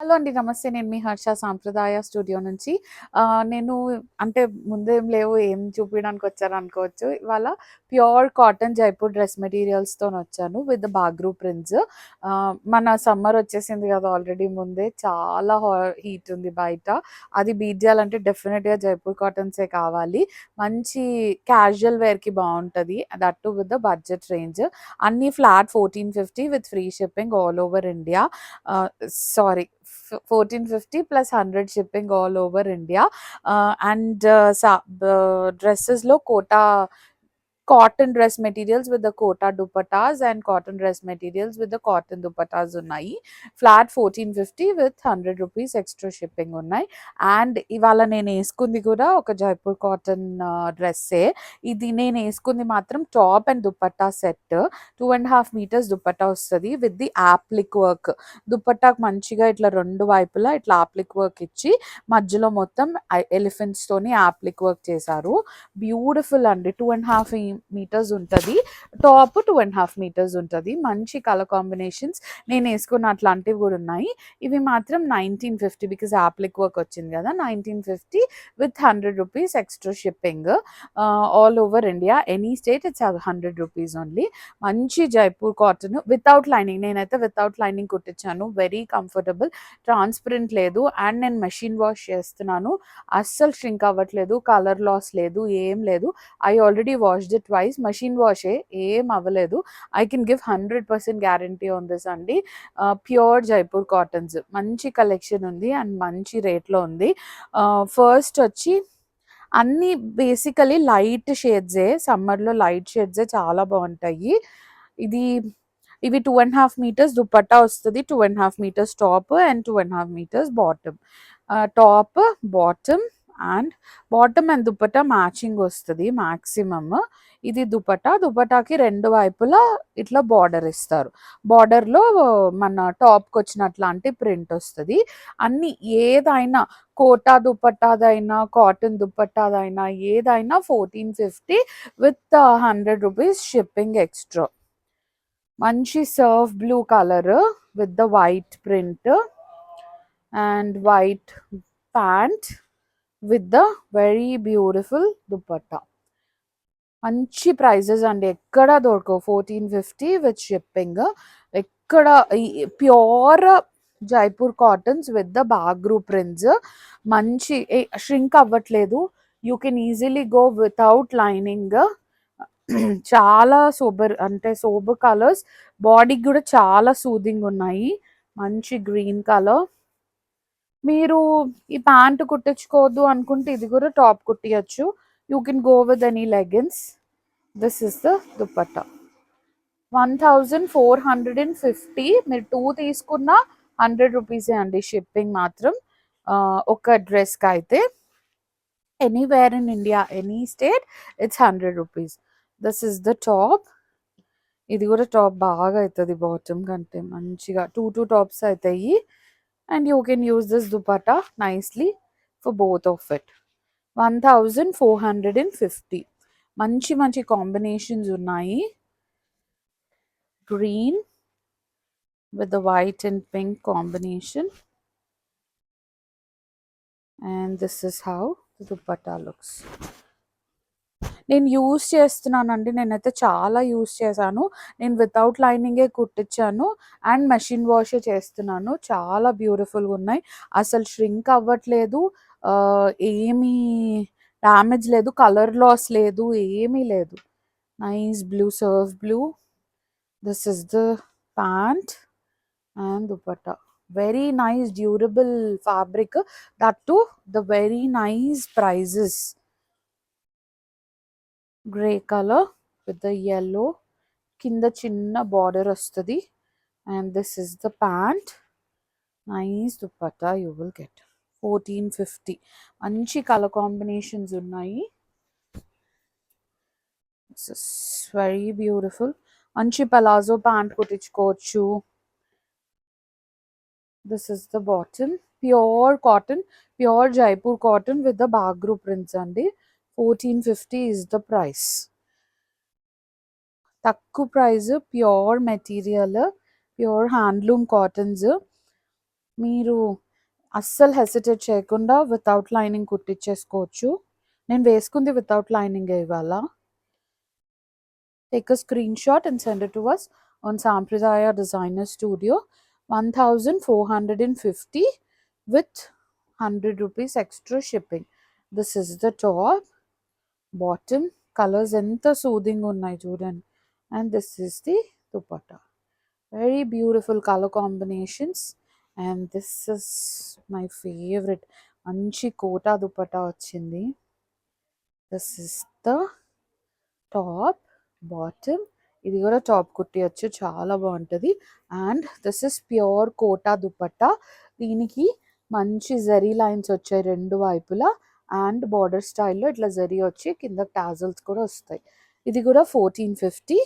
Hello అండి. నమస్తే. నేను మీ హర్ష సాంప్రదాయ స్టూడియో నుంచి. నేను అంటే ముందేం లేవు, ఏం చూపియడానికొచ్చారనుకోవచ్చు. ఇవాళ ప్యూర్ కాటన్ జైపూర్ డ్రెస్ మెటీరియల్స్‌తోనొచ్చాను విత్ బాగ్రూ ప్రింట్స్. మన సమ్మర్ వచ్చేసింది గదా! ఆల్రెడీ ముందే చాలా హీట్ ఉంది బయట. అది బీట్ జేయాలంటే డెఫినిట్‌గా జైపూర్ కాటన్సే కావాలి. మంచి క్యాజువల్ వేర్‌కి బావుంటది. That too with the budget range. అన్నీ flat 1450 with free shipping all over India. Sorry, 1450 plus 100 shipping all over India. And డ్రెస్సెస్‌లో cotton dress materials with the kota dupattas and cotton dress materials with the cotton dupattas ఉన్నాయి. Flat 1450 with 100 rupees extra shipping ఉన్నాయి. And ఇవాళ నేను వేసుకుంది కూడా ఒక Jaipur cotton డ్రెస్సే. ఇది నేను వేసుకుంది మాత్రం top and dupatta set. 2.5 metres dupatta వస్తుంది విత్ ది యాప్లిక్ వర్క్. దుపట్టాకు మంచిగా ఇట్లా రెండు వైపులా ఇట్లా యాప్లిక్ వర్క్ ఇచ్చి మధ్యలో మొత్తం ఎలిఫెంట్స్ తోని యాప్లిక్ వర్క్ చేశారు. బ్యూటిఫుల్ అండి. 2.5 మీటర్స్ ఉంటుంది. టాప్ 2.5 మీటర్స్ ఉంటుంది. మంచి కలర్ కాంబినేషన్స్. నేను వేసుకున్న అట్లాంటివి కూడా ఉన్నాయి. ఇవి మాత్రం 1950 బికాస్ యాప్లిక్ వర్క్ వచ్చింది కదా. 1950 with 100 rupees extra shipping all over India. Any state it's 100 rupees only. మంచి జైపూర్ కాటన్ వితౌట్ లైనింగ్. నేనైతే వితౌట్ లైనింగ్ కుట్టించాను. వెరీ కంఫర్టబుల్, ట్రాన్స్పరెంట్ లేదు. అండ్ నేను మెషిన్ వాష్ చేస్తున్నాను. అస్సలు ష్రింక్ అవ్వట్లేదు, కలర్ లాస్ లేదు, ఏం లేదు. I already washed it twice. Machine వాషే, ఏం అవ్వలేదు. I can give 100% guarantee on this అండి. ప్యూర్ జైపూర్ కాటన్స్ మంచి కలెక్షన్ ఉంది అండ్ మంచి రేట్లో ఉంది. ఫస్ట్ వచ్చి అన్నీ బేసికలీ లైట్ షేడ్సే. సమ్మర్లో లైట్ షేడ్సే చాలా బాగుంటాయి. ఇవి 2.5 మీటర్స్ దుపట్టా వస్తుంది. 2.5 metres top and 2.5 metres bottom. Top, bottom and dupatta matching వస్తుంది మ్యాక్సిమమ్. ఇది దుపట్టాకి రెండు వైపులా ఇట్లా బార్డర్ ఇస్తారు. బార్డర్లో మన టాప్కి వచ్చినట్లాంటి ప్రింట్ వస్తుంది. అన్ని ఏదైనా కోటా దుపట్టాదైనా కాటన్ దుపట్టాదైనా ఏదైనా 1450 విత్ 100 రూపీస్ షిప్పింగ్ ఎక్స్ట్రా. మంచి Surf blue colour with the white print and white pant with the very beautiful dupatta. మంచి ప్రైజెస్ అండి. ఎక్కడ దొరకవు. 1450 విత్ షిప్పింగ్. ఎక్కడ pure Jaipur cottons with the Bagru prints. మంచి ష్రింక్ అవ్వట్లేదు. You can easily go without lining. చాలా sober colours. బాడీకి కూడా చాలా సూదింగ్ ఉన్నాయి. మంచి గ్రీన్ కలర్. మీరు ఈ ప్యాంట్ కుట్టించుకోవద్దు అనుకుంటే ఇది కూడా టాప్ కుట్టియచ్చు. You can go with any leggings. This is the dupatta. 1450. మీరు 2 తీసుకున్న 100 రూపీసే అండి షిప్పింగ్ మాత్రం. ఒక డ్రెస్కి అయితే anywhere in India, any state, it's 100 rupees. This is the top. ఇది కూడా టాప్ బాగా అవుతుంది బాటమ్ కంటే. మంచిగా 2 టాప్స్ అవుతాయి. And you can use this dupatta nicely for both of it. 1450. మంచి మంచి కాంబినేషన్స్ ఉన్నాయి. Green with the white and pink combination, and this is how the dupatta looks. నేను యూస్ చేస్తున్నానండి. నేనైతే చాలా యూస్ చేశాను. నేను వితౌట్ లైనింగే కుట్టించాను అండ్ మెషిన్ వాషే చేస్తున్నాను. చాలా బ్యూటిఫుల్గా ఉన్నాయి. అసలు ష్రింక్ అవ్వట్లేదు, ఏమీ డ్యామేజ్ లేదు, కలర్ లాస్ లేదు, ఏమీ లేదు. Nice blue, Surf blue. This is the pant and dupatta. Very nice durable fabric. That too the very nice prices. Grey color with the yellow. Kinda chinna border ostadi. And this is the pant. Nice dupatta you will get. 1450. Manchi color combinations unnayi. This is very beautiful. Manchi palazzo pant kuttichukochu. This is the bottom. Pure cotton, pure Jaipur cotton with the bagroo prints andi. 1450 is the price. Takku price, pure material, pure handloom cottons. మీరు అస్సలు hesitate చేయకుండా without lining కుట్టించేసుకోవచ్చు. నేను వేసుకుంది without లైనింగే ఇవాళ. Take a screenshot and send it to us on Sampradaya Designer Studio. 1450 with 100 rupees extra shipping. This is the top, bottom, colors ఎంత soothing ఉన్నాయి చూడండి. And this is the dupatta. Very beautiful color combinations. And this is my favorite. మంచి కోటా దుపట్టా వచ్చింది. This is the top, bottom. ఇది కూడా top కుట్టియచ్చు, చాలా బాగుంటుంది. And this is pure Kota dupatta. దీనికి మంచి జరీ లైన్స్ వచ్చాయి రెండు వైపులా. అండ్ బార్డర్ స్టైల్లో ఇట్లా జరీ వచ్చి కింద టాజల్స్ కూడా వస్తాయి. ఇది కూడా 1450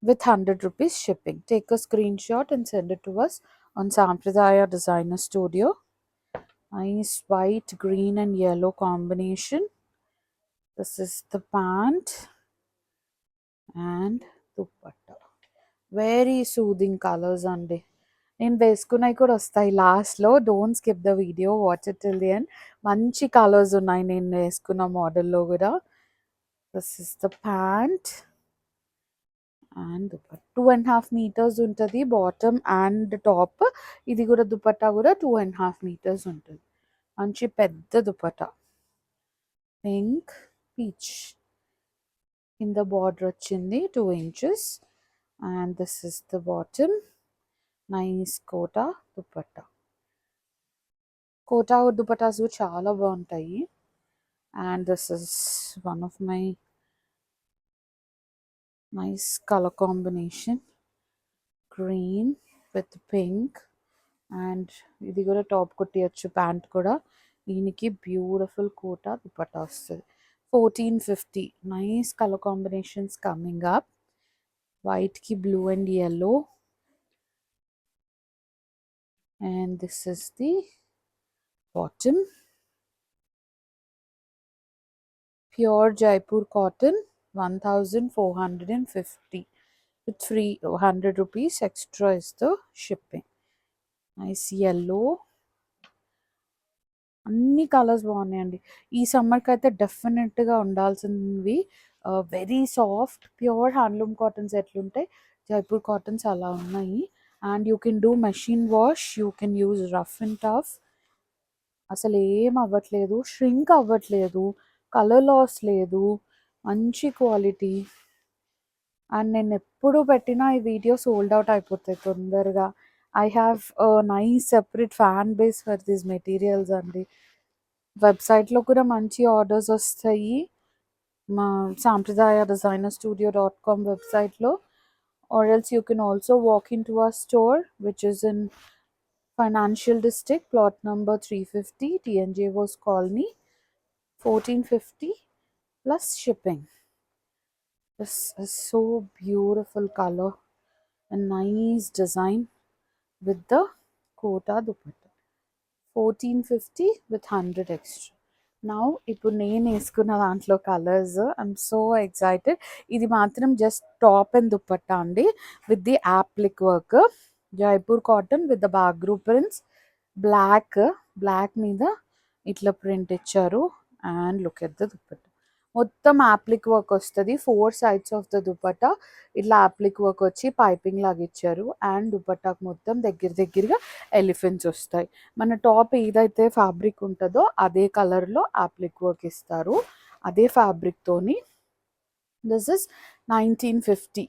with 100 rupees shipping. Take a screenshot and send it to us on Sampradaya Designer Studio. Nice white, green and yellow combination. This is the pant and dupatta. Very soothing colors అండి. నేను వేసుకున్నవి కూడా వస్తాయి లాస్ట్లో. Don't skip the video, watch it till the end. మంచి colours ఉన్నాయి నేను వేసుకున్న మోడల్లో కూడా. This is the pant and dupatta. 2.5 meters ఉంటుంది బాటమ్ అండ్ టాప్. ఇది కూడా దుపట్టా కూడా 2.5 meters ఉంటుంది. మంచి పెద్ద దుపట్టా. పింక్, పీచ్ కింద బార్డర్ వచ్చింది 2 inches. And this is the bottom. Nice kota dupatta. Kota dupattas చాలా బాగుంటాయి. And this is one of my nice color combination. Green with pink. And ఇది కూడా టాప్ కుట్టియచ్చు, ప్యాంట్ కూడా. దీనికి బ్యూటిఫుల్ కోటా దుపట్టా వస్తుంది. 1450. Nice color combinations coming up. White ki blue and yellow. And this is the bottom. Pure Jaipur cotton, 1450 with free 100 rupees extra is the shipping. Nice yellow. అన్ని colours బాగున్నాయండి. ఈ సమ్మర్కి అయితే డెఫినెట్గా ఉండాల్సినవి. Very soft pure handloom cottons ఎట్లుంటాయి, Jaipur cottons అలా ఉన్నాయి. And you can do machine wash, you can use rough and tough. అసలు ఏం అవ్వట్లేదు, ష్రింక్ అవ్వట్లేదు, కలర్ లాస్ లేదు, మంచి క్వాలిటీ. అండ్ నేను ఎప్పుడు పెట్టినా ఈ వీడియో సోల్డ్ అవుట్ అయిపోతాయి తొందరగా. I have nice separate fan base for these materials అండి. వెబ్సైట్లో కూడా మంచి ఆర్డర్స్ వస్తాయి మా సాంప్రదాయ డిజైనర్ స్టూడియో.com వెబ్సైట్లో. or else you can also walk into our store which is in Financial District, plot number 350, TNJ Vos Colony, 1450 plus shipping. This is so beautiful color and nice design with the kota dupatta. 1450 with 100 extra. Now ఇప్పుడు నేను వేసుకున్న దాంట్లో colours I'm so excited. ఇది మాత్రం just top and dupatta అండి with the applique work. Jaipur cotton with the Bagru prints. Black మీద ఇట్లా print ఇచ్చారు. And look at the dupatta. మొత్తం యాప్లిక్ వర్క్ వస్తుంది. 4 sides ఆఫ్ ద దుపట్టా ఇట్లా యాప్లిక్ వర్క్ వచ్చి పైపింగ్ లాగా ఇచ్చారు. అండ్ దుపట్టాకు మొత్తం దగ్గరగా ఎలిఫెంట్స్ వస్తాయి. మన టాప్ ఏదైతే ఫ్యాబ్రిక్ ఉంటుందో అదే కలర్లో యాప్లిక్ వర్క్ ఇస్తారు, అదే ఫ్యాబ్రిక్తోని. This is 1950.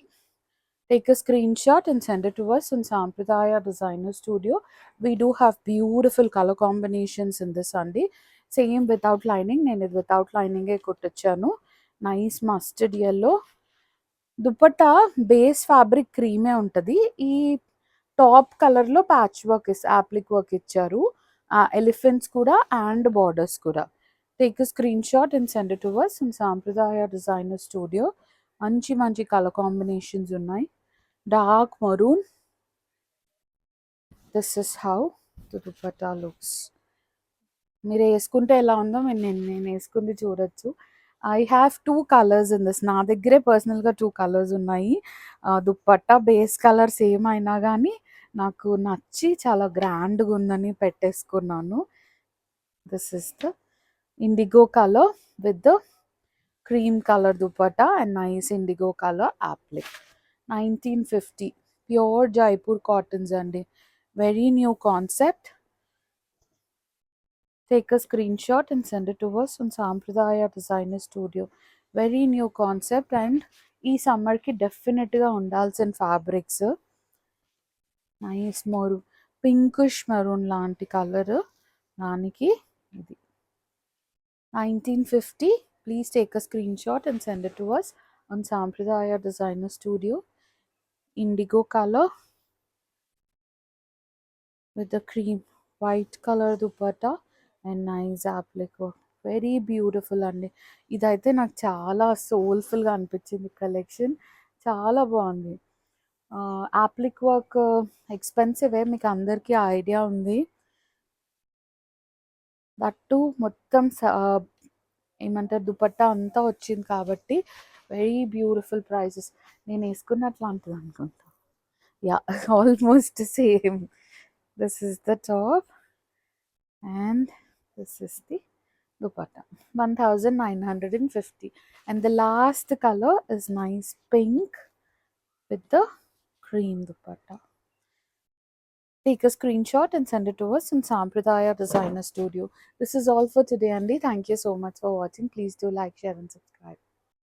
Take a screenshot and send it to us on Sampradaya Designer Studio. We do have beautiful color combinations in this అండి. Same without lining. నేను ఇది వితౌట్ లైనింగే కుట్టించాను. Nice mustard yellow. Dupatta base fabric క్రీమే ఉంటుంది. ఈ top కలర్లో patch work applique work ఇచ్చారు. ఎలిఫెంట్స్ కూడా అండ్ బార్డర్స్ కూడా. Take a screenshot and send it to us in Sampradaya Designer Studio. మంచి కలర్ కాంబినేషన్స్ ఉన్నాయి. Dark maroon. This is how the dupatta looks. మీరు వేసుకుంటే ఎలా ఉందో నేను వేసుకుంది చూడొచ్చు. I have 2 colours in this. నా దగ్గరే పర్సనల్గా 2 కలర్స్ ఉన్నాయి. దుపట్టా బేస్ కలర్ సేమ్ అయినా కానీ నాకు నచ్చి చాలా గ్రాండ్‌గా ఉందని పెట్టేసుకున్నాను. This is the IndiGo colour with the cream color dupatta and nice indigo color applique. 1950 pure Jaipur cottons andi. Very new concept. Take a screenshot and send it to us on Sampradaya Designer Studio. Very new concept and ఈ సమ్మర్కి డెఫినెట్గా ఉండాల్సిన fabrics. Nice pinkish maroon లాంటి colour దానికి ఇది 1950. Please take a screenshot and send it to us on Sampradaya Designer Studio. Indigo color with the cream white color dupatta and nice applique work. Very beautiful అండి. ఇదైతే నాకు చాలా సోల్ఫుల్గా అనిపించింది collection. చాలా బాగుంది. యాప్లిక్ వర్క్ ఎక్స్పెన్సివే, మీకు అందరికీ ఐడియా ఉంది. దట్టు మొత్తం ఏమంటారు దుపట్టా అంతా వచ్చింది కాబట్టి వెరీ బ్యూటిఫుల్ ప్రైజెస్. నేను వేసుకున్నట్లు అంటుంది అనుకుంటా. Yeah almost same. This is the top and this is the dupatta. 1950. And the last color is nice pink with the cream dupatta. Take a screenshot and send it to us in Sampradaya Designer Studio. This is all for today, Andy. Thank you so much for watching. Please do like, share, and subscribe.